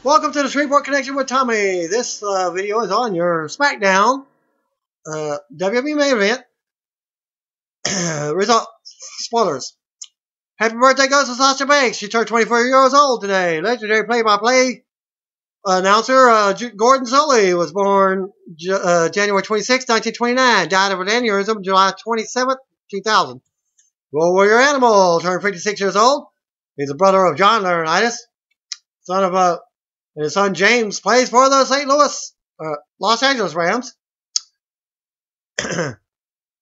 Welcome to the Shreveport Connection with Tommy. This video is on your SmackDown WWE main event result spoilers. Happy birthday goes to Sasha Banks. She turned 24 years old today. Legendary play-by-play announcer Gordon Soley was born January 26, 1929. Died of an aneurysm July 27, 2000. World Warrior Animal turned 56 years old. He's the brother of John Laurinaitis, son of and his son James plays for the St. Louis, Los Angeles Rams.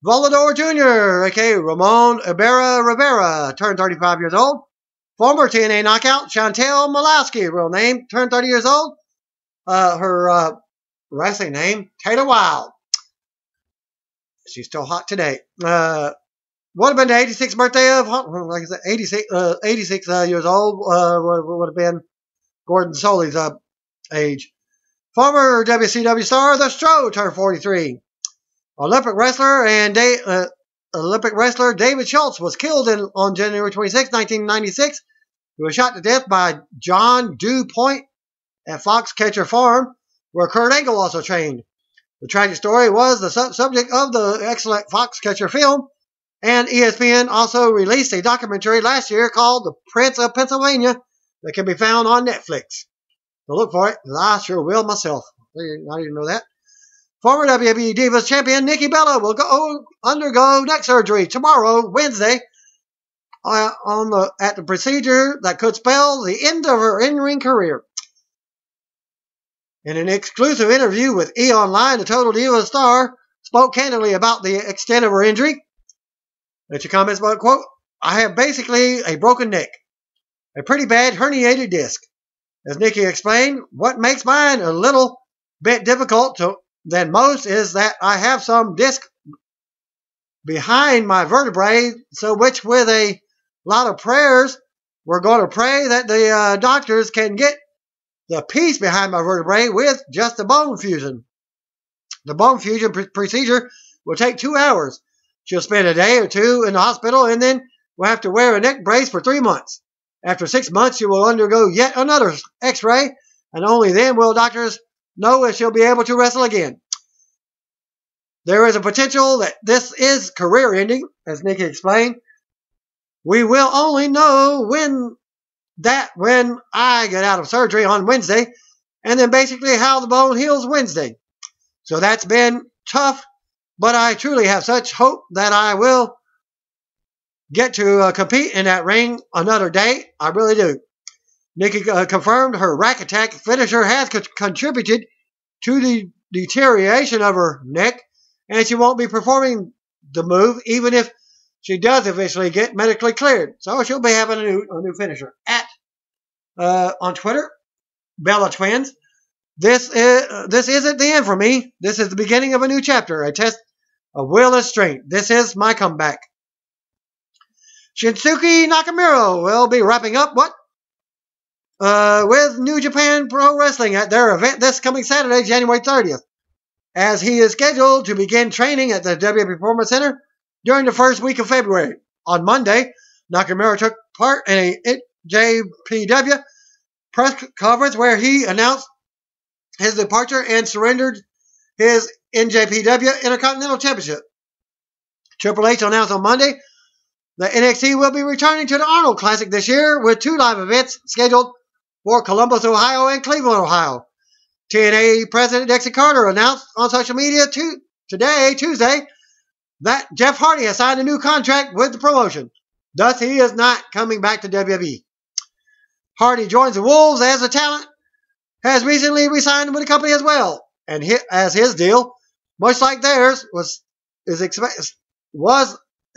Volador Jr., a.k.a. Ramon Ibarra Rivera, turned 35 years old. Former TNA knockout Chantel Malowski, real name, turned 30 years old. Her wrestling name, Taylor Wilde. She's still hot today. Would have been the 86th birthday of, like I said, 86 years old, would have been Gordon Soley's age. Former WCW star The Stro turned 43. Olympic wrestler David Schultz was killed on January 26, 1996. He was shot to death by John Dew Point at Foxcatcher Farm, where Kurt Angle also trained. The tragic story was the subject of the excellent Foxcatcher film, and ESPN also released a documentary last year called The Prince of Pennsylvania that can be found on Netflix. So look for it. I sure will myself. I didn't know that. Former WWE Divas champion Nikki Bella will undergo neck surgery tomorrow, Wednesday, at the procedure that could spell the end of her in-ring career. In an exclusive interview with E! Online, the Total Divas star spoke candidly about the extent of her injury. Let your comments about, quote, "I have basically a broken neck. A pretty bad herniated disc. As Nikki explained, what makes mine a little bit difficult than most is that I have some disc behind my vertebrae, so which with a lot of prayers, we're going to pray that the doctors can get the piece behind my vertebrae with just the bone fusion. The bone fusion procedure will take 2 hours. She'll spend a day or two in the hospital and then will have to wear a neck brace for 3 months. After 6 months, she will undergo yet another x-ray, and only then will doctors know if she'll be able to wrestle again. There is a potential that this is career-ending," as Nikki explained. "We will only know when I get out of surgery on Wednesday, and then basically how the bone heals Wednesday. So that's been tough, but I truly have such hope that I will get to compete in that ring another day. I really do." Nikki confirmed her rack attack finisher has contributed to the deterioration of her neck, and she won't be performing the move even if she does eventually get medically cleared. So she'll be having a new finisher. On Twitter, Bella Twins. This isn't the end for me. This is the beginning of a new chapter, a test of will and strength. This is my comeback. Shinsuke Nakamura will be wrapping up with New Japan Pro Wrestling at their event this coming Saturday, January 30th, as he is scheduled to begin training at the WWE Performance Center during the first week of February. On Monday, Nakamura took part in a JPW press conference where he announced his departure and surrendered his NJPW Intercontinental Championship. Triple H announced on Monday that NXT will be returning to the Arnold Classic this year with 2 live events scheduled for Columbus, Ohio and Cleveland, Ohio. TNA President Dixie Carter announced on social media Tuesday, that Jeff Hardy has signed a new contract with the promotion. Thus, he is not coming back to WWE. Hardy joins the Wolves as the talent has recently re-signed with the company as well, and as his deal, much like theirs, was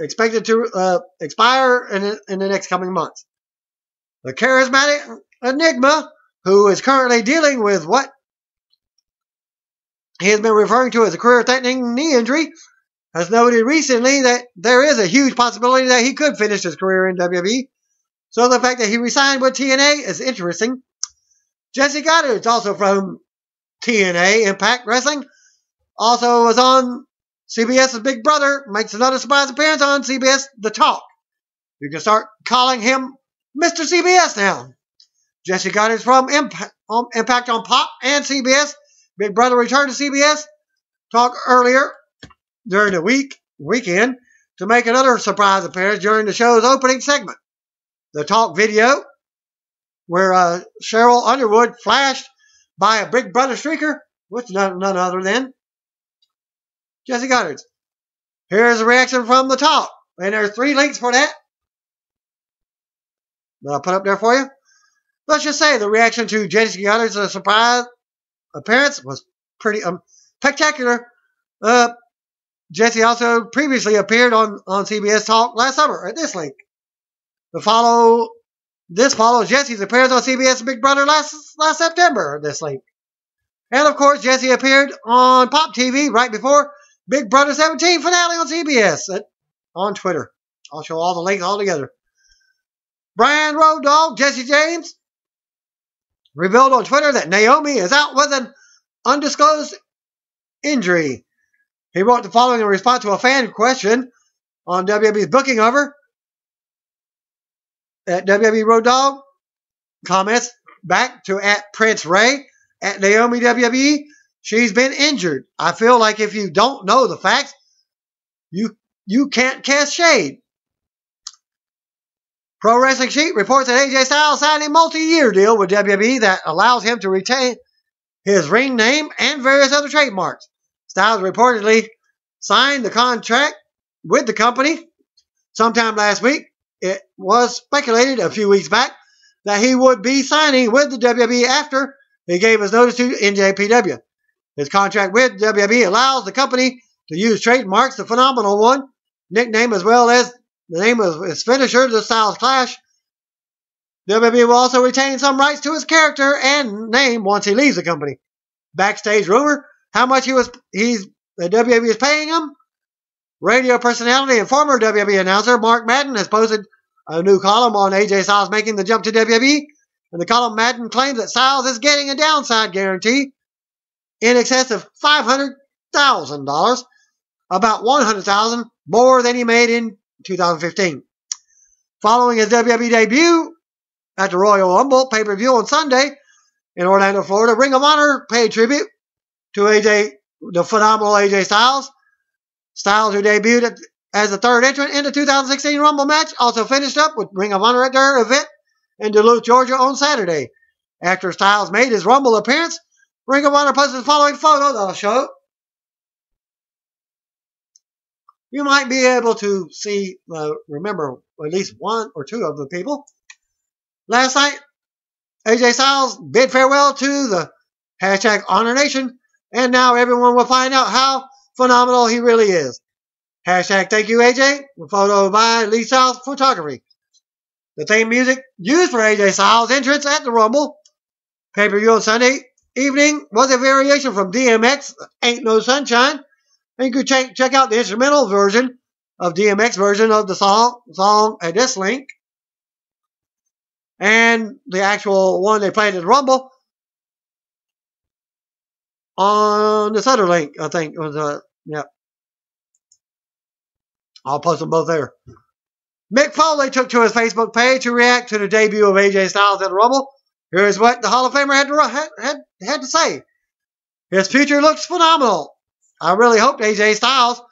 expected to expire in the next coming months. The charismatic Enigma, who is currently dealing with what he has been referring to as a career-threatening knee injury, has noted recently that there is a huge possibility that he could finish his career in WWE. So the fact that he resigned with TNA is interesting. Jesse Godderz, also from TNA Impact Wrestling, also was on CBS's Big Brother, makes another surprise appearance on CBS The Talk. You can start calling him Mr. CBS now. Jesse Godderz from Impact on Pop and CBS. Big Brother returned to CBS. Talked earlier during the weekend to make another surprise appearance during the show's opening segment. The talk video where Cheryl Underwood flashed by a Big Brother streaker, which none other than Jesse Godderz. Here's a reaction from the talk, and there's 3 links for that I'll put up there for you. Let's just say the reaction to Jesse Godderz' surprise appearance was pretty spectacular. Jesse also previously appeared on CBS Talk last summer at this link. This follows Jesse's appearance on CBS Big Brother last September at this link. And of course, Jesse appeared on Pop TV right before Big Brother 17 finale on CBS on Twitter. I'll show all the links all together. Brand Road Dogg Jesse James revealed on Twitter that Naomi is out with an undisclosed injury. He wrote the following in response to a fan question on WWE's booking of her. At WWE Road Dogg comments back to @Prince Ray at Naomi WWE. She's been injured. I feel like if you don't know the facts, you can't cast shade. Pro Wrestling Sheet reports that AJ Styles signed a multi-year deal with WWE that allows him to retain his ring name and various other trademarks. Styles reportedly signed the contract with the company sometime last week. It was speculated a few weeks back that he would be signing with the WWE after he gave his notice to NJPW. His contract with WWE allows the company to use trademarks, the Phenomenal One nickname, as well as the name of his finisher, the Styles Clash. WWE will also retain some rights to his character and name once he leaves the company. Backstage rumor, how much the WWE is paying him? Radio personality and former WWE announcer Mark Madden has posted a new column on AJ Styles making the jump to WWE. In the column, Madden claims that Styles is getting a downside guarantee in excess of $500,000, about $100,000 more than he made in 2015. Following his WWE debut at the Royal Rumble pay-per-view on Sunday in Orlando, Florida, Ring of Honor paid tribute to the phenomenal AJ Styles. Styles, who debuted as the third entrant in the 2016 Rumble match, also finished up with Ring of Honor at their event in Duluth, Georgia on Saturday. After Styles made his Rumble appearance, Ring of Honor posted the following photo that I'll show. You might be able to see, remember at least one or two of the people. Last night, AJ Styles bid farewell to the hashtag Honor Nation, and now everyone will find out how phenomenal he really is. Hashtag thank you AJ, a photo by Lee Styles Photography. The theme music used for AJ Styles' entrance at the Rumble pay-per-view on Sunday evening was a variation from DMX, Ain't No Sunshine. And you could check out the instrumental version of DMX version of the song at this link. And the actual one they played at the Rumble on this other link, I think. Yeah. I'll post them both there. Mick Foley took to his Facebook page to react to the debut of AJ Styles at the Rumble. Here's what the Hall of Famer had to say. His future looks phenomenal. I really hoped AJ Styles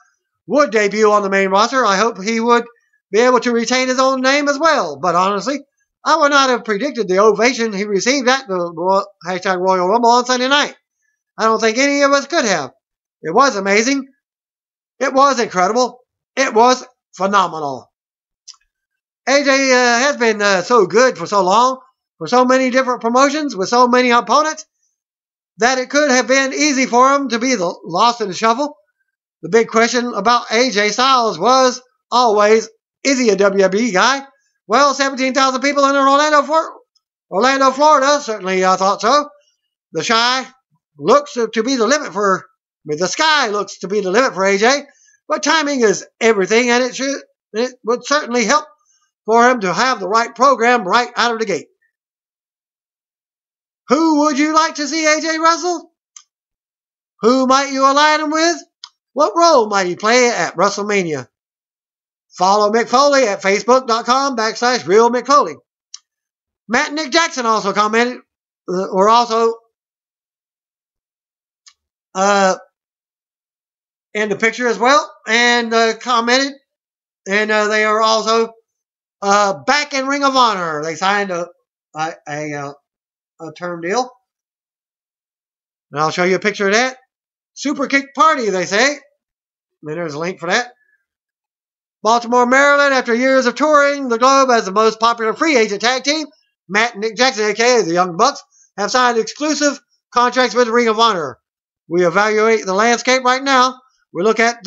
would debut on the main roster. I hope he would be able to retain his own name as well. But honestly, I would not have predicted the ovation he received at the hashtag Royal Rumble on Sunday night. I don't think any of us could have. It was amazing. It was incredible. It was phenomenal. AJ has been so good for so long, for so many different promotions, with so many opponents, that it could have been easy for him to be lost in the shuffle. The big question about AJ Styles was always, is he a WWE guy? Well, 17,000 people in Orlando, Florida, certainly I thought so. The sky looks to be the limit for AJ, but timing is everything, and it would certainly help for him to have the right program right out of the gate. Who would you like to see AJ wrestle? Who might you align him with? What role might he play at WrestleMania? Follow Mick Foley at facebook.com/realmickfoley. Matt and Nick Jackson also commented, were also in the picture as well, and commented, and they are also back in Ring of Honor. They signed a term deal, and I'll show you a picture of that. Super Kick Party, they say. And there's a link for that. Baltimore, Maryland, after years of touring the globe as the most popular free agent tag team, Matt and Nick Jackson, a.k.a. the Young Bucks, have signed exclusive contracts with Ring of Honor. We evaluate the landscape right now. We look at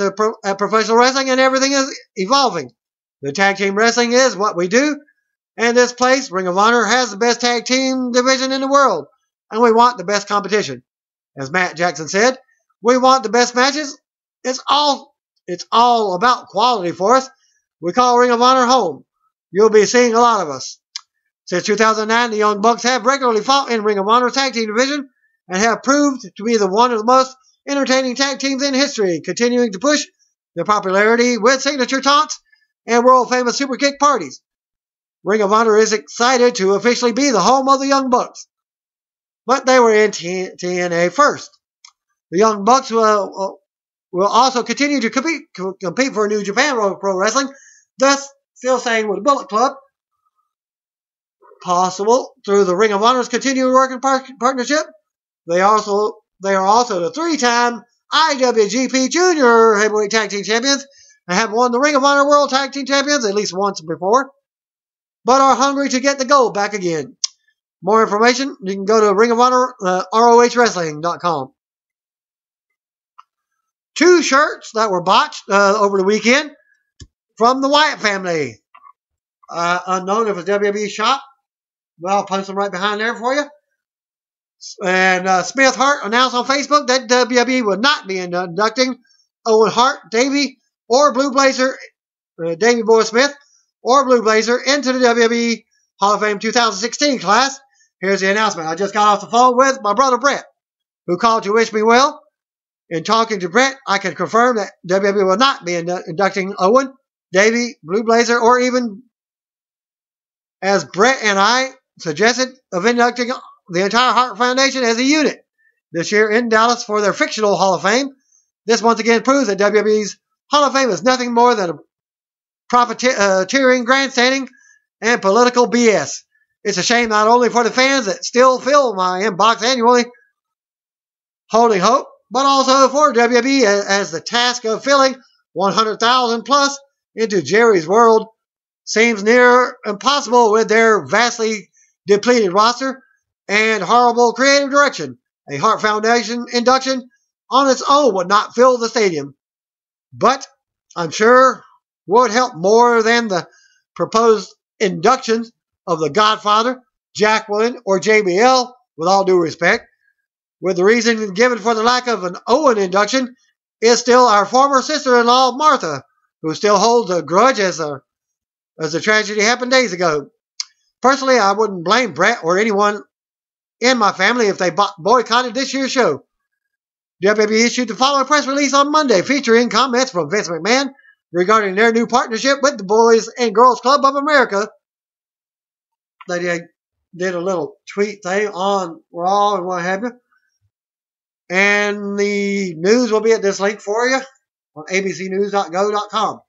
professional wrestling, and everything is evolving. The tag team wrestling is what we do, and this place, Ring of Honor, has the best tag team division in the world, and we want the best competition. As Matt Jackson said, we want the best matches. It's all about quality for us. We call Ring of Honor home. You'll be seeing a lot of us. Since 2009, the Young Bucks have regularly fought in Ring of Honor's tag team division and have proved to be one of the most entertaining tag teams in history, continuing to push their popularity with signature taunts and world-famous super kick parties. Ring of Honor is excited to officially be the home of the Young Bucks, but they were in TNA first. The Young Bucks will also continue to compete for New Japan Pro Wrestling, thus still staying with the Bullet Club, possible through the Ring of Honor's continued working partnership. They are also the three-time IWGP Junior Heavyweight Tag Team Champions and have won the Ring of Honor World Tag Team Champions at least once before, but are hungry to get the gold back again. More information, you can go to Ring of Honor, ROHWrestling.com. 2 shirts that were botched over the weekend from the Wyatt family. Unknown if it's WWE shop. Well, I'll post them right behind there for you. And Smith Hart announced on Facebook that WWE will not be inducting Owen Hart, Davey, or Blue Blazer, Davey Boy Smith, or Blue Blazer into the WWE Hall of Fame 2016 class. Here's the announcement. I just got off the phone with my brother Brett, who called to wish me well. In talking to Brett, I can confirm that WWE will not be inducting Owen, Davey, Blue Blazer, or even, as Brett and I suggested, of inducting the entire Hart Foundation as a unit this year in Dallas for their fictional Hall of Fame. This once again proves that WWE's Hall of Fame is nothing more than a profiteering, grandstanding, and political BS. It's a shame not only for the fans that still fill my inbox annually holding hope, but also for WWE as the task of filling 100,000 plus into Jerry's world seems near impossible with their vastly depleted roster and horrible creative direction. A Hart Foundation induction on its own would not fill the stadium, but I'm sure would help more than the proposed inductions of The Godfather, Jacqueline, or JBL, with all due respect, with the reason given for the lack of an Owen induction is still our former sister-in-law, Martha, who still holds a grudge as the tragedy happened days ago. Personally, I wouldn't blame Brett or anyone in my family if they boycotted this year's show. WWE issued the following press release on Monday featuring comments from Vince McMahon regarding their new partnership with the Boys and Girls Club of America. They did a little tweet thing on Raw and what have you. And the news will be at this link for you on abcnews.go.com.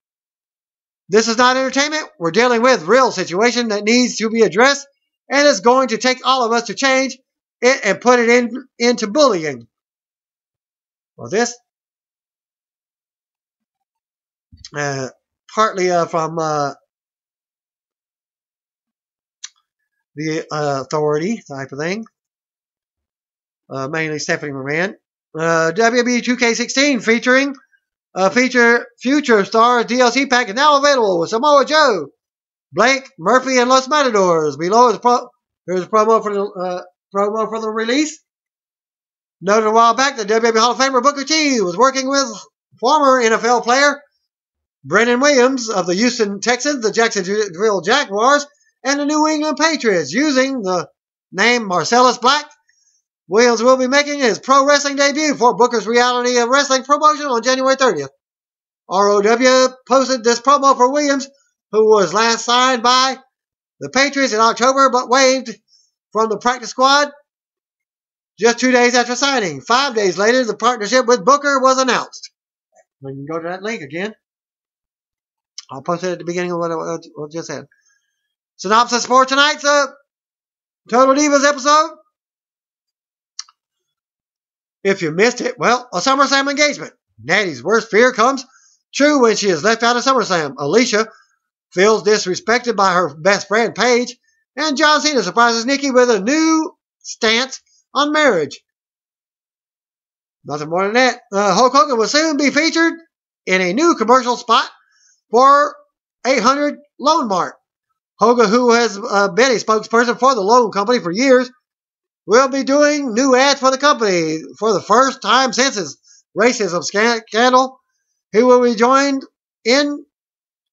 This is not entertainment. We're dealing with a real situation that needs to be addressed, and it's going to take all of us to change it and put it into bullying. Well, this partly from the authority type of thing. Mainly Stephanie McMahon. WWE 2K16 featuring Future Stars DLC pack is now available with Samoa Joe, Blake, Murphy, and Los Matadors. Below is here's a promo for the release. Noted a while back that WWE Hall of Famer Booker T was working with former NFL player Brennan Williams of the Houston Texans, the Jacksonville Jaguars, and the New England Patriots using the name Marcellus Black. Williams will be making his pro wrestling debut for Booker's Reality of Wrestling promotion on January 30th. ROW posted this promo for Williams, who was last signed by the Patriots in October, but waived from the practice squad just 2 days after signing. 5 days later, the partnership with Booker was announced. You can go to that link again. I'll post it at the beginning of what I just said. Synopsis for tonight's Total Divas episode. If you missed it, well, a SummerSlam engagement. Natty's worst fear comes true when she is left out of SummerSlam. Alicia feels disrespected by her best friend Paige, and John Cena surprises Nikki with a new stance on marriage. Nothing more than that. Hulk Hogan will soon be featured in a new commercial spot for 800 Loan Mart. Hogan, who has been a spokesperson for the loan company for years, will be doing new ads for the company for the first time since his racism scandal. He will be joined in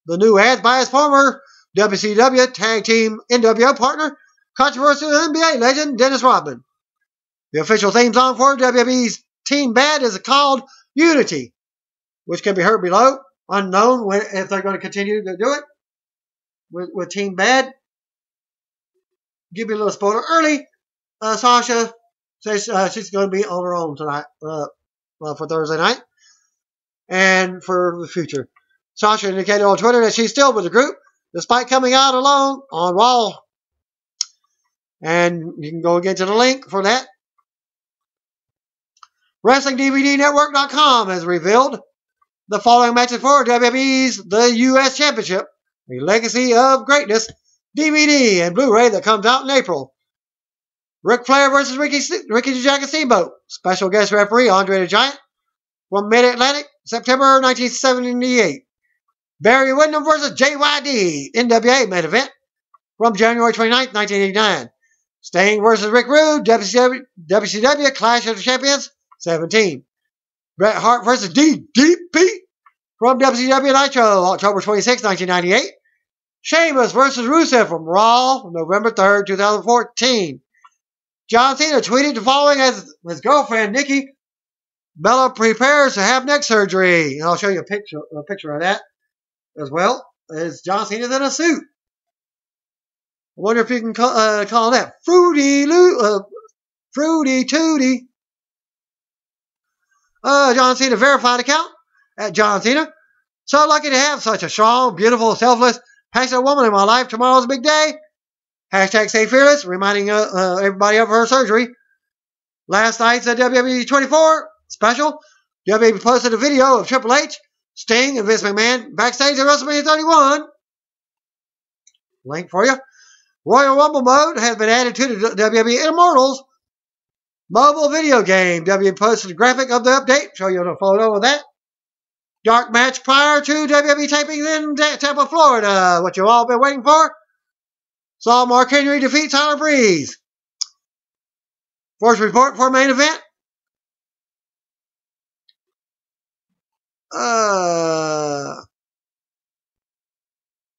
the new ads by his former WCW Tag Team NWO partner, controversial NBA legend Dennis Rodman. The official theme song for WWE's Team Bad is called Unity, which can be heard below. Unknown if they're going to continue to do it with Team Bad. Give you a little spoiler early. Sasha says she's going to be on her own tonight for Thursday night and for the future. Sasha indicated on Twitter that she's still with the group despite coming out alone on Raw. And you can go again to the link for that. WrestlingDVDNetwork.com has revealed the following matches for WWE's The U.S. Championship, a Legacy of Greatness DVD and Blu-ray that comes out in April. Ric Flair versus Ricky the Dragon Steamboat. Special guest referee Andre the Giant from Mid-Atlantic, September 1978. Barry Windham versus JYD, NWA main event from January 29, 1989. Sting versus Rick Rude, WCW Clash of the Champions, 17. Bret Hart versus DDP from WCW Nitro, October 26, 1998. Sheamus versus Rusev from Raw, November 3rd, 2014. John Cena tweeted the following as his girlfriend, Nikki, Bella prepares to have neck surgery. And I'll show you a picture of that as well. As John Cena's in a suit. I wonder if you can call that Fruity Tooty. John Cena verified account at John Cena. So lucky to have such a strong, beautiful, selfless, passionate woman in my life. Tomorrow's a big day. Hashtag stay fearless, reminding everybody of her surgery. Last night's WWE 24 special. WWE posted a video of Triple H, Sting, and Vince McMahon backstage at WrestleMania 31. Link for you. Royal Rumble mode has been added to the WWE Immortals mobile video game. WWE posted a graphic of the update. Show you a photo of that. Dark match prior to WWE tapings in Tampa, Florida. What you've all been waiting for. Saw Mark Henry defeat Tyler Breeze. First report for main event.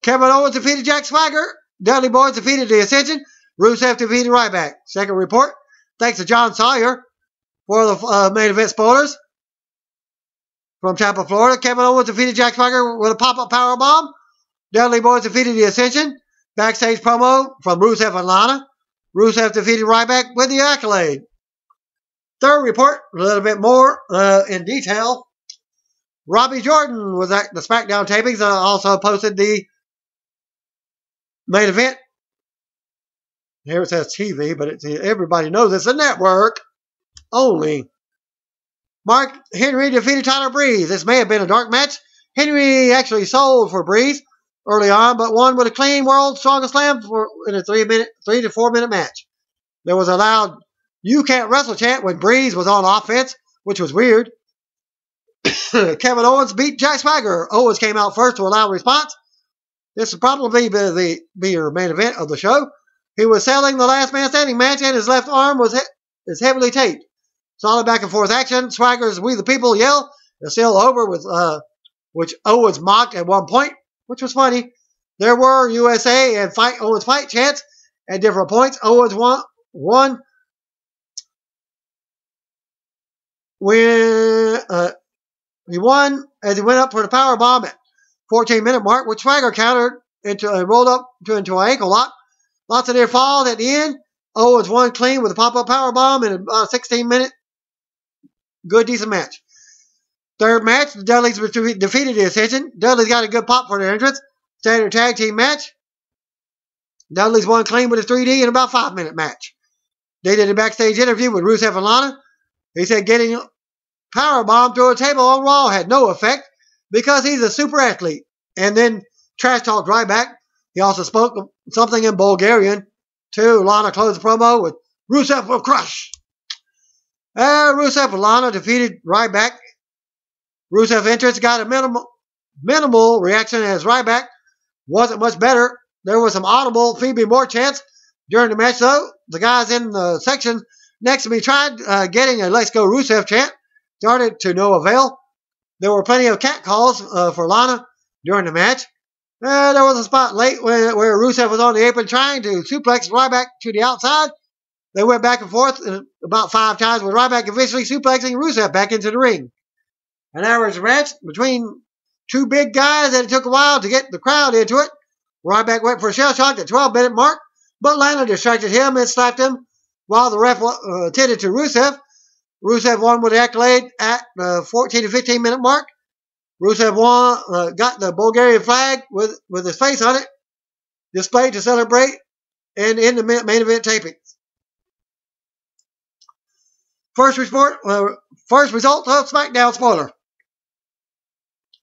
Kevin Owens defeated Jack Swagger. Dudley Boyz defeated The Ascension. Rusev defeated Ryback. Second report. Thanks to John Sawyer for the main event spoilers. From Tampa, Florida, Kevin Owens defeated Jack Swagger with a pop-up powerbomb. Dudley Boyz defeated The Ascension. Backstage promo from Rusev and Lana. Rusev defeated Ryback with the accolade. Third report, a little bit more in detail. Robbie Jordan was at the SmackDown tapings. Also posted the main event. Here it says TV, but everybody knows it's a network only. Mark Henry defeated Tyler Breeze. This may have been a dark match. Henry actually sold for Breeze early on, but won with a clean World's Strongest Slam in a 3 to 4 minute match. There was a loud "You can't wrestle" chant when Breeze was on offense, which was weird. Kevin Owens beat Jack Swagger. Owens came out first to allow a response. This will probably be your main event of the show. He was selling the last man standing match, and his left arm is heavily taped. Solid back and forth action. Swagger's "We the People" yell is still over with which Owens mocked at one point, which was funny. There were USA and Owens fight chants at different points. Owens won when he won as he went up for the power bomb at 14-minute mark, which Swagger countered and rolled up into an ankle lock Lots of near falls at the end. Owens won clean with a pop-up power bomb in a 16-minute good, decent match. Third match, the Dudleys defeated the Ascension. Dudleys got a good pop for their entrance. Standard tag team match. Dudleys won clean with a 3D in about a 5-minute match. They did a backstage interview with Rusev and Lana. He said getting powerbomb through a table on Raw had no effect because he's a super athlete. And then trash talked right back. He also spoke something in Bulgarian too. Lana closed the promo with Rusev will crush. Rusev and Lana defeated Ryback. Rusev's entrance got a minimal reaction as Ryback wasn't much better. There was some audible Phoebe Moore chants during the match, though. The guys in the section next to me tried getting a Let's Go Rusev chant. Started to no avail. There were plenty of cat calls for Lana during the match. There was a spot late where Rusev was on the apron trying to suplex Ryback to the outside. They went back and forth about 5 times with Ryback eventually suplexing Rusev back into the ring. An average match between two big guys, and it took a while to get the crowd into it. Ryback went for a shell shock at the 12-minute mark, but Lana distracted him and slapped him while the ref attended to Rusev. Rusev won with the accolade at the 14 to 15-minute mark. Rusev won, got the Bulgarian flag with his face on it, displayed to celebrate, and in the main event tapings. First result of SmackDown spoiler.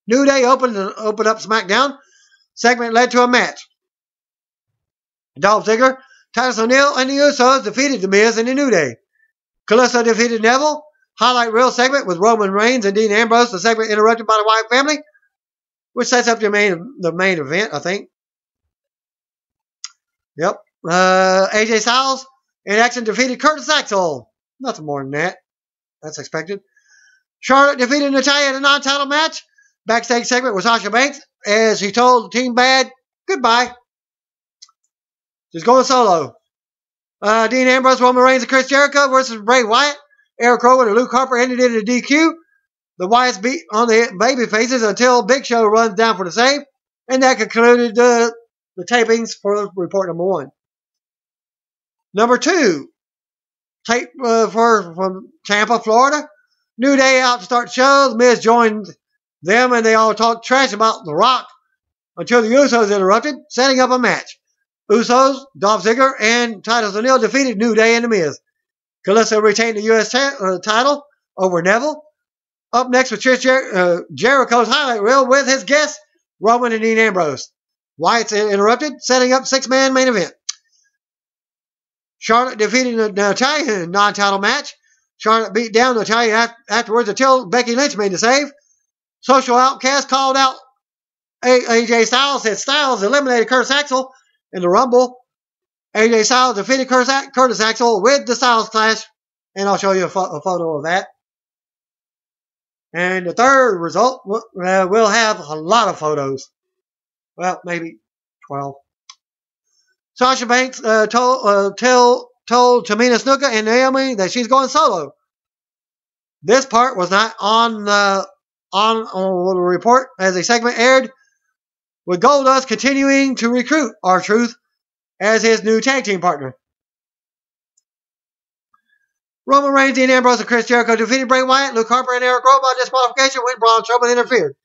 New Day opened up SmackDown. Segment led to a match. Dolph Ziggler, Titus O'Neil, and the Usos defeated The Miz and the New Day. Kalisto defeated Neville. Highlight reel segment with Roman Reigns and Dean Ambrose. The segment interrupted by the Wyatt family, which sets up the main event, I think. Yep. AJ Styles in action defeated Curtis Axel. Nothing more than that. That's expected. Charlotte defeated Natalya in a non-title match. Backstage segment with Sasha Banks as she told Team Bad goodbye. She's going solo. Dean Ambrose, Roman Reigns, and Chris Jericho versus Bray Wyatt. Eric Rowan and Luke Harper ended in a DQ. The Wyatts beat on the baby faces until Big Show runs down for the save. And that concluded the tapings for report number 1. Number 2. Tape from Tampa, Florida. New Day out to start the show. The Miz joined them and they all talked trash about The Rock until the Usos interrupted, setting up a match. Usos, Dolph Ziggler, and Titus O'Neil defeated New Day and The Miz. Kalisto retained the U.S. title over Neville. Up next was Jericho's highlight reel with his guest, Roman and Dean Ambrose. Wyatt's interrupted, setting up 6-man main event. Charlotte defeated Natalya in a non-title match. Charlotte beat down Natalya afterwards until Becky Lynch made the save. Social Outcast called out AJ Styles, said Styles eliminated Curtis Axel in the Rumble. AJ Styles defeated Curtis Axel with the Styles Clash, and I'll show you a photo of that. And the third result, we'll have a lot of photos. Well, maybe 12. Sasha Banks told Tamina Snuka and Naomi that she's going solo. This part was not on the report as a segment aired, with Goldust continuing to recruit R-Truth as his new tag team partner. Roman Reigns, Dean Ambrose, and Chris Jericho defeated Bray Wyatt, Luke Harper, and Eric Rowan by disqualification when Braun Strowman interfered.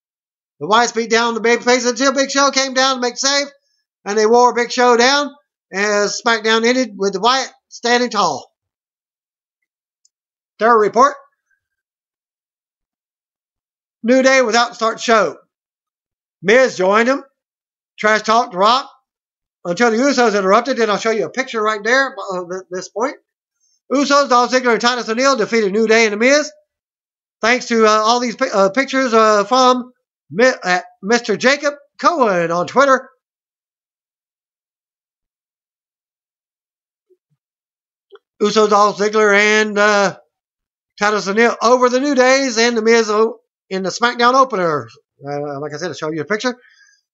The Wyatts beat down the babyface until Big Show came down to make the save, and they wore Big Show down as SmackDown ended with the Wyatt standing tall. Third report. New Day was out to start the show. Miz joined him. Trash talked The Rock until the Usos interrupted. And I'll show you a picture right there at this point. Usos, Dolph Ziggler, and Titus O'Neil defeated New Day and The Miz. Thanks to all these pictures from Mr. Jacob Cohen on Twitter. Usos, Dolph Ziggler, and Titus O'Neil over the New Days and The Miz in the SmackDown opener. Like I said, I'll show you a picture.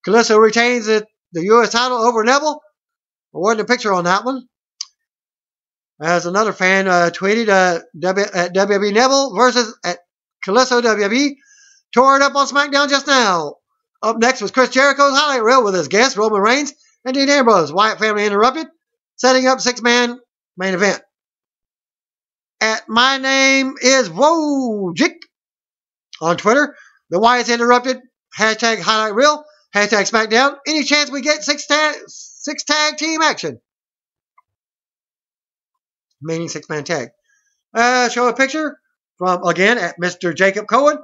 Kalisto retains the U.S. title over Neville. There wasn't a picture on that one. As another fan tweeted, at WWE Neville versus at Kalisto WWE tore it up on SmackDown just now. Up next was Chris Jericho's highlight reel with his guest, Roman Reigns, and Dean Ambrose. Wyatt family interrupted. setting up 6-man main event. At my name is Wojcik on Twitter. The Wyatts interrupted. Hashtag highlight reel. Hashtag smackdown. Any chance we get six tag team action? Meaning 6-man tag. Show a picture from, again, at Mr. Jacob Cohen.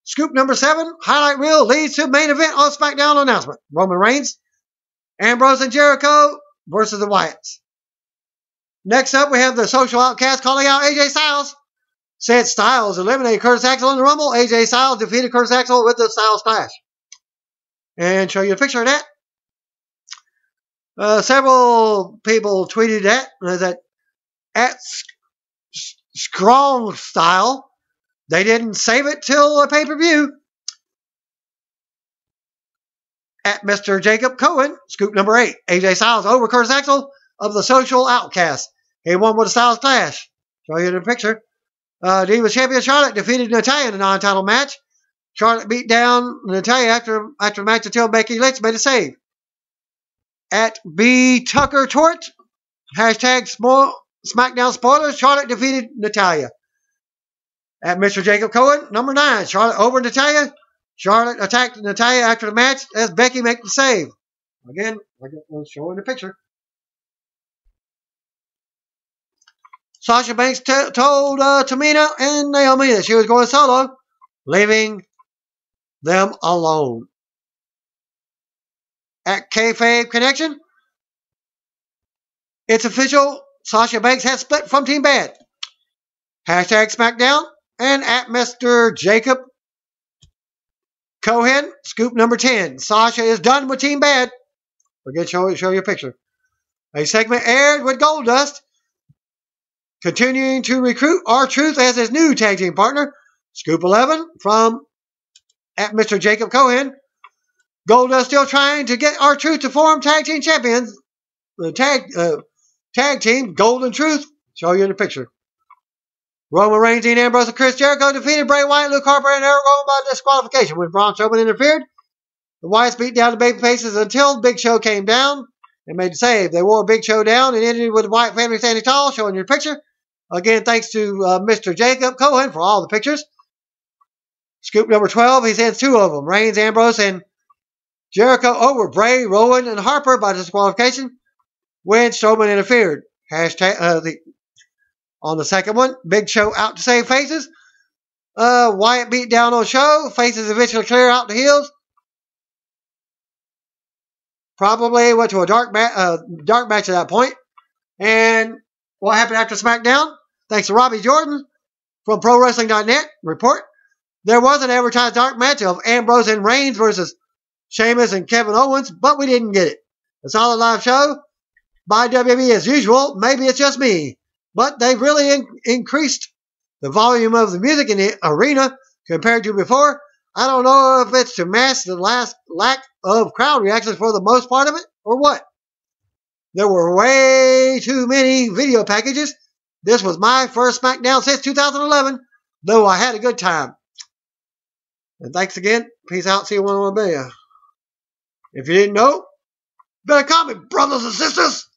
Scoop number 7. Highlight reel leads to main event on SmackDown announcement. Roman Reigns, Ambrose, and Jericho versus the Wyatts. Next up, we have the Social Outcast calling out AJ Styles. Said Styles eliminated Curtis Axel in the Rumble. AJ Styles defeated Curtis Axel with the Styles Clash. And show you a picture of that. Several people tweeted that at Strong Style, they didn't save it till a pay-per-view. At Mr. Jacob Cohen, scoop number 8. AJ Styles over Curtis Axel of the Social Outcast. He won with a Styles Clash. Show you the picture. Divas Champion Charlotte defeated Natalya in a non-title match. Charlotte beat down Natalya after the match until Becky Lynch made a save. At B. Tucker Tort, hashtag SmackDown spoilers, Charlotte defeated Natalya. At Mr. Jacob Cohen, number 9, Charlotte over Natalya. Charlotte attacked Natalya after the match as Becky made the save. Again, I'll show in the picture. Sasha Banks told Tamina and Naomi that she was going solo, leaving them alone. At Kayfabe Connection, it's official. Sasha Banks has split from Team Bad. Hashtag SmackDown. And at Mr. Jacob Cohen, scoop number 10. Sasha is done with Team Bad. Forget show you a picture. A segment aired with Goldust continuing to recruit R-Truth as his new tag team partner. Scoop 11 from at Mr. Jacob Cohen. Goldust still trying to get R-Truth to form tag team champions. The tag team Golden Truth. Show you in the picture. Roman Reigns, Dean Ambrose, and Chris Jericho defeated Bray Wyatt, Luke Harper, and Eric Rowan by disqualification when Braun Strowman interfered. The Wyatts beat down the babyfaces until Big Show came down and made the save. They wore Big Show down and ended with the Wyatt family standing tall, showing your picture. Again, thanks to Mr. Jacob Cohen for all the pictures. Scoop number 12, he sends 2 of them. Reigns, Ambrose, and Jericho over Bray, Rowan, and Harper by disqualification when Strowman interfered. Hashtag on the second one, Big Show out to save faces. Wyatt beat down on Show. Faces eventually clear out the heels. Probably went to a dark match at that point. And what happened after SmackDown? Thanks to Robbie Jordan from ProWrestling.net report. There was an advertised dark match of Ambrose and Reigns versus Sheamus and Kevin Owens, but we didn't get it. A solid live show by WWE as usual. Maybe it's just me. But they've really increased the volume of the music in the arena compared to before. I don't know if it's to mask the lack of crowd reactions for the most part of it or what. There were way too many video packages. This was my first SmackDown since 2011, though I had a good time. And thanks again. Peace out. See you one more day. If you didn't know, better comment, brothers and sisters.